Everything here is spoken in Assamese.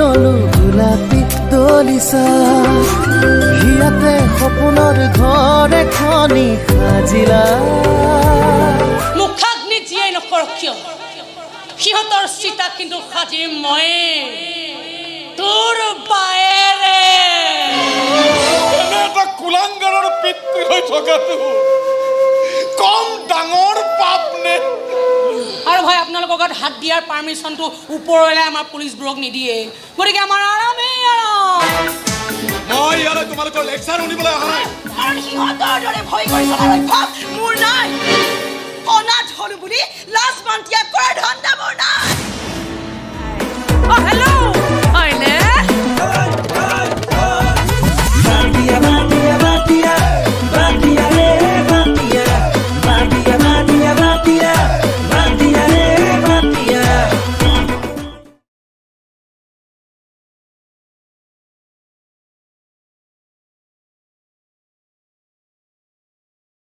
ললো গোলাপী দলিচা হিয়াতে সপোনৰ ঘৰ এখনি সাজিলা মুখাগ্নি যিয়েই নকৰক কিয় সিহঁতৰ চিতা কিন্তু সাজিম মই তোৰ বায়েৰে এটা কুলাংগাৰৰ পিতৃ হৈ থকাটো কম ডাঙৰ পাপ নে আৰু ভাই আপোনালোকৰ গাত হাত দিয়াৰ পাৰ্মিশ্যনটো ওপৰলৈ আমাৰ পুলিচবোৰক নিদিয়ে গতিকে আমাৰ আৰামেই আৰাম মই ইয়ালৈ তোমালোকৰ লেকচাৰ শুনিবলৈ অহা নাই কাৰণ সিহঁতৰ দৰে ভয় কৰি চলাৰ অভ্যাস মোৰ নাই অনাথ হলো বুলি লাজ মান ত্যাগ কৰাৰ ধান্দা মোৰ নাই হেল্ল'